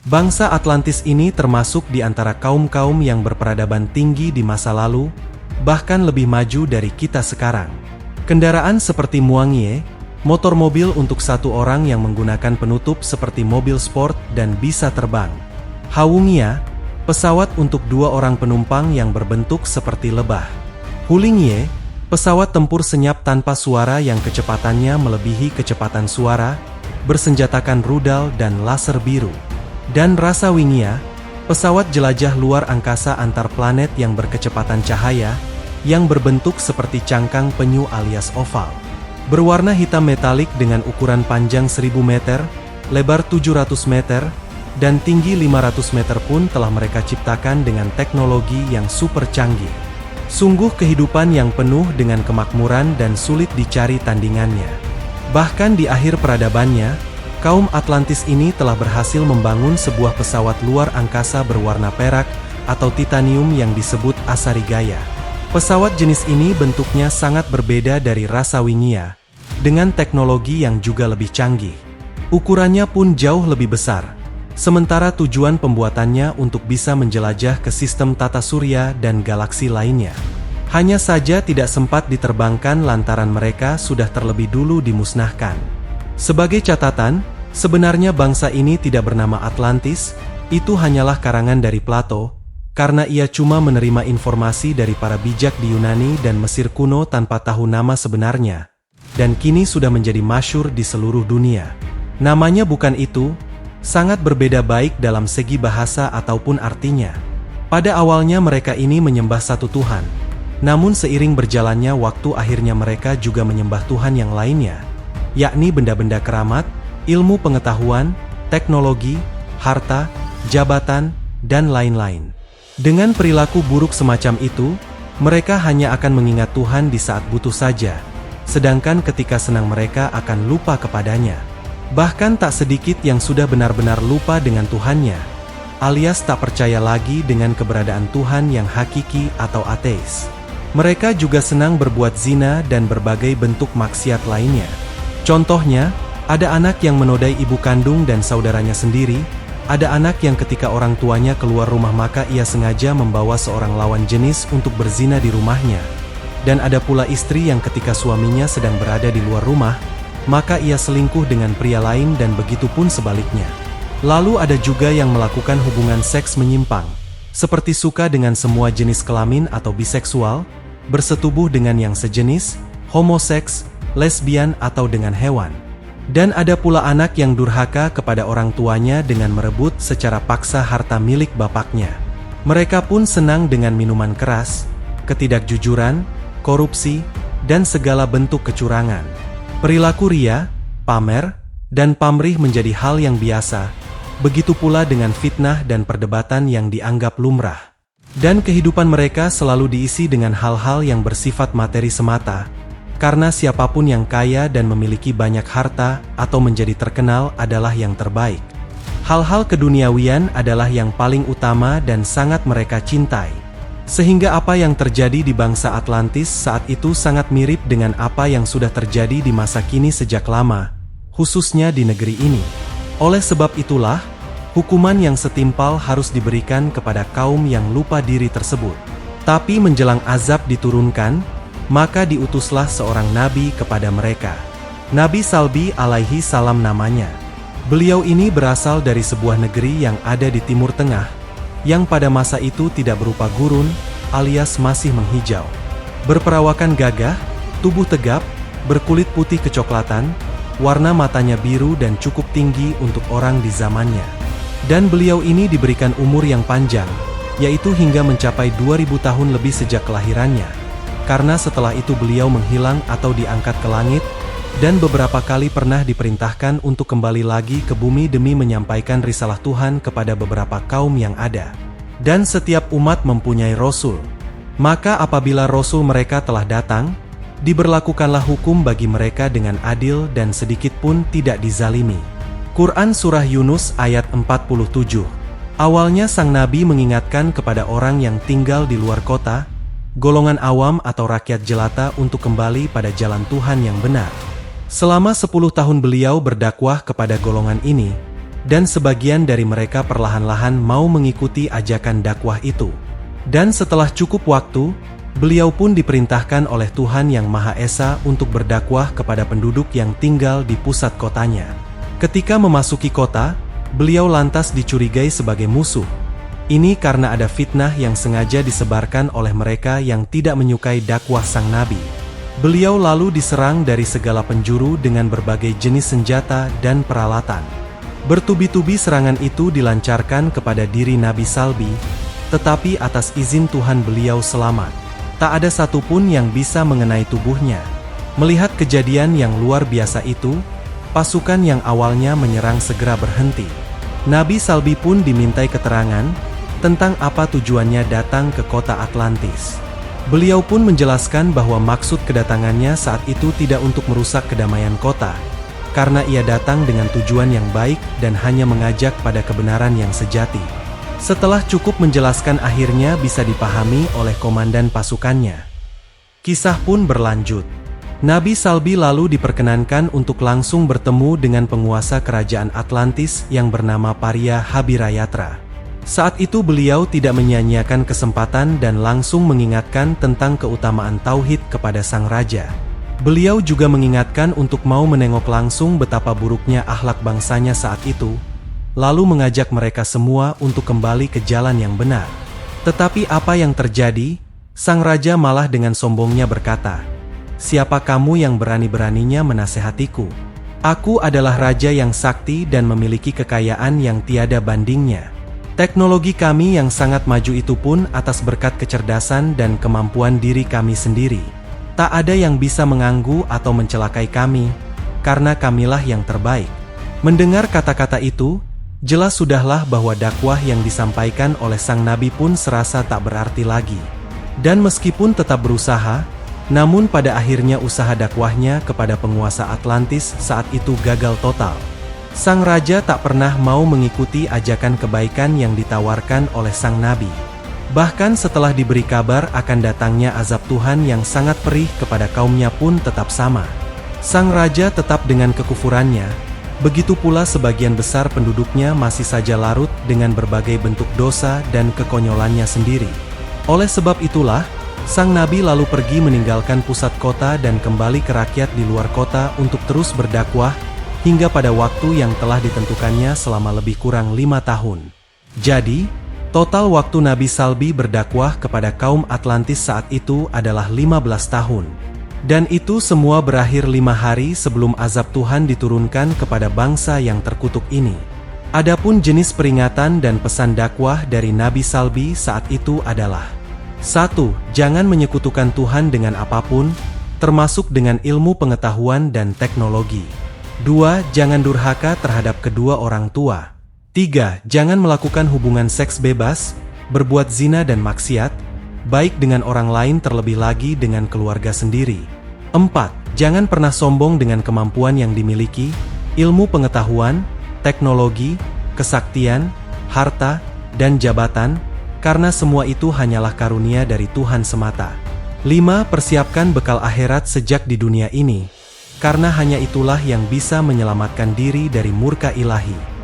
Bangsa Atlantis ini termasuk di antara kaum-kaum yang berperadaban tinggi di masa lalu, bahkan lebih maju dari kita sekarang. Kendaraan seperti Muangye, motor mobil untuk satu orang yang menggunakan penutup seperti mobil sport dan bisa terbang. Hawungia, pesawat untuk dua orang penumpang yang berbentuk seperti lebah. Hulingye, pesawat tempur senyap tanpa suara yang kecepatannya melebihi kecepatan suara, bersenjatakan rudal dan laser biru. Dan Rasawingia, pesawat jelajah luar angkasa antar planet yang berkecepatan cahaya, yang berbentuk seperti cangkang penyu alias oval. Berwarna hitam metalik dengan ukuran panjang 1000 meter, lebar 700 meter, dan tinggi 500 meter pun telah mereka ciptakan dengan teknologi yang super canggih. Sungguh kehidupan yang penuh dengan kemakmuran dan sulit dicari tandingannya. Bahkan di akhir peradabannya, kaum Atlantis ini telah berhasil membangun sebuah pesawat luar angkasa berwarna perak atau titanium yang disebut Asarigaya. Pesawat jenis ini bentuknya sangat berbeda dari Rasawingia, dengan teknologi yang juga lebih canggih. Ukurannya pun jauh lebih besar. Sementara tujuan pembuatannya untuk bisa menjelajah ke sistem tata surya dan galaksi lainnya. Hanya saja tidak sempat diterbangkan lantaran mereka sudah terlebih dulu dimusnahkan. Sebagai catatan, sebenarnya bangsa ini tidak bernama Atlantis, itu hanyalah karangan dari Plato, karena ia cuma menerima informasi dari para bijak di Yunani dan Mesir kuno tanpa tahu nama sebenarnya, dan kini sudah menjadi masyhur di seluruh dunia. Namanya bukan itu, sangat berbeda baik dalam segi bahasa ataupun artinya. Pada awalnya mereka ini menyembah satu Tuhan, namun seiring berjalannya waktu akhirnya mereka juga menyembah Tuhan yang lainnya, yakni benda-benda keramat, ilmu pengetahuan, teknologi, harta, jabatan, dan lain-lain. Dengan perilaku buruk semacam itu, mereka hanya akan mengingat Tuhan di saat butuh saja, sedangkan ketika senang mereka akan lupa kepadanya. Bahkan tak sedikit yang sudah benar-benar lupa dengan Tuhannya, alias tak percaya lagi dengan keberadaan Tuhan yang hakiki atau ateis. Mereka juga senang berbuat zina dan berbagai bentuk maksiat lainnya. Contohnya, ada anak yang menodai ibu kandung dan saudaranya sendiri, ada anak yang ketika orang tuanya keluar rumah maka ia sengaja membawa seorang lawan jenis untuk berzina di rumahnya. Dan ada pula istri yang ketika suaminya sedang berada di luar rumah, maka ia selingkuh dengan pria lain dan begitu pun sebaliknya. Lalu ada juga yang melakukan hubungan seks menyimpang, seperti suka dengan semua jenis kelamin atau biseksual, bersetubuh dengan yang sejenis, homoseks, lesbian atau dengan hewan. Dan ada pula anak yang durhaka kepada orang tuanya dengan merebut secara paksa harta milik bapaknya. Mereka pun senang dengan minuman keras, ketidakjujuran, korupsi, dan segala bentuk kecurangan. Perilaku ria, pamer, dan pamrih menjadi hal yang biasa, begitu pula dengan fitnah dan perdebatan yang dianggap lumrah. Dan kehidupan mereka selalu diisi dengan hal-hal yang bersifat materi semata, karena siapapun yang kaya dan memiliki banyak harta atau menjadi terkenal adalah yang terbaik. Hal-hal keduniawian adalah yang paling utama dan sangat mereka cintai. Sehingga apa yang terjadi di bangsa Atlantis saat itu sangat mirip dengan apa yang sudah terjadi di masa kini sejak lama, khususnya di negeri ini. Oleh sebab itulah, hukuman yang setimpal harus diberikan kepada kaum yang lupa diri tersebut. Tapi menjelang azab diturunkan, maka diutuslah seorang nabi kepada mereka. Nabi Salbi alaihi salam namanya. Beliau ini berasal dari sebuah negeri yang ada di Timur Tengah, yang pada masa itu tidak berupa gurun, alias masih menghijau. Berperawakan gagah, tubuh tegap, berkulit putih kecoklatan, warna matanya biru dan cukup tinggi untuk orang di zamannya. Dan beliau ini diberikan umur yang panjang, yaitu hingga mencapai 2000 tahun lebih sejak kelahirannya. Karena setelah itu beliau menghilang atau diangkat ke langit, dan beberapa kali pernah diperintahkan untuk kembali lagi ke bumi demi menyampaikan risalah Tuhan kepada beberapa kaum yang ada. Dan setiap umat mempunyai Rasul. Maka apabila Rasul mereka telah datang, diberlakukanlah hukum bagi mereka dengan adil dan sedikit pun tidak dizalimi. Quran Surah Yunus ayat 47. Awalnya sang Nabi mengingatkan kepada orang yang tinggal di luar kota, golongan awam atau rakyat jelata untuk kembali pada jalan Tuhan yang benar. Selama 10 tahun beliau berdakwah kepada golongan ini, dan sebagian dari mereka perlahan-lahan mau mengikuti ajakan dakwah itu. Dan setelah cukup waktu, beliau pun diperintahkan oleh Tuhan Yang Maha Esa untuk berdakwah kepada penduduk yang tinggal di pusat kotanya. Ketika memasuki kota, beliau lantas dicurigai sebagai musuh. Ini karena ada fitnah yang sengaja disebarkan oleh mereka yang tidak menyukai dakwah sang nabi. Beliau lalu diserang dari segala penjuru dengan berbagai jenis senjata dan peralatan. Bertubi-tubi serangan itu dilancarkan kepada diri Nabi Salbi, tetapi atas izin Tuhan beliau selamat. Tak ada satupun yang bisa mengenai tubuhnya. Melihat kejadian yang luar biasa itu, pasukan yang awalnya menyerang segera berhenti. Nabi Salbi pun dimintai keterangan tentang apa tujuannya datang ke kota Atlantis. Beliau pun menjelaskan bahwa maksud kedatangannya saat itu tidak untuk merusak kedamaian kota, karena ia datang dengan tujuan yang baik dan hanya mengajak pada kebenaran yang sejati. Setelah cukup menjelaskan, akhirnya bisa dipahami oleh komandan pasukannya. Kisah pun berlanjut. Nabi Salbi lalu diperkenankan untuk langsung bertemu dengan penguasa kerajaan Atlantis yang bernama Paria Habirayatra. Saat itu beliau tidak menyia-nyiakan kesempatan dan langsung mengingatkan tentang keutamaan tauhid kepada sang raja. Beliau juga mengingatkan untuk mau menengok langsung betapa buruknya akhlak bangsanya saat itu, lalu mengajak mereka semua untuk kembali ke jalan yang benar. Tetapi apa yang terjadi? Sang raja malah dengan sombongnya berkata, "Siapa kamu yang berani-beraninya menasehatiku? Aku adalah raja yang sakti dan memiliki kekayaan yang tiada bandingnya. Teknologi kami yang sangat maju itu pun atas berkat kecerdasan dan kemampuan diri kami sendiri. Tak ada yang bisa mengganggu atau mencelakai kami, karena kamilah yang terbaik." Mendengar kata-kata itu, jelas sudahlah bahwa dakwah yang disampaikan oleh sang nabi pun serasa tak berarti lagi. Dan meskipun tetap berusaha, namun pada akhirnya usaha dakwahnya kepada penguasa Atlantis saat itu gagal total. Sang raja tak pernah mau mengikuti ajakan kebaikan yang ditawarkan oleh sang nabi. Bahkan setelah diberi kabar akan datangnya azab Tuhan yang sangat perih kepada kaumnya pun tetap sama. Sang raja tetap dengan kekufurannya, begitu pula sebagian besar penduduknya masih saja larut dengan berbagai bentuk dosa dan kekonyolannya sendiri. Oleh sebab itulah, sang nabi lalu pergi meninggalkan pusat kota dan kembali ke rakyat di luar kota untuk terus berdakwah, hingga pada waktu yang telah ditentukannya selama lebih kurang 5 tahun. Jadi, total waktu Nabi Salbi berdakwah kepada kaum Atlantis saat itu adalah 15 tahun. Dan itu semua berakhir 5 hari sebelum azab Tuhan diturunkan kepada bangsa yang terkutuk ini. Adapun jenis peringatan dan pesan dakwah dari Nabi Salbi saat itu adalah: 1. Jangan menyekutukan Tuhan dengan apapun, termasuk dengan ilmu pengetahuan dan teknologi. 2. Jangan durhaka terhadap kedua orang tua. 3. Jangan melakukan hubungan seks bebas, berbuat zina dan maksiat, baik dengan orang lain terlebih lagi dengan keluarga sendiri. 4. Jangan pernah sombong dengan kemampuan yang dimiliki, ilmu pengetahuan, teknologi, kesaktian, harta, dan jabatan, karena semua itu hanyalah karunia dari Tuhan semata. 5. Persiapkan bekal akhirat sejak di dunia ini, karena hanya itulah yang bisa menyelamatkan diri dari murka ilahi.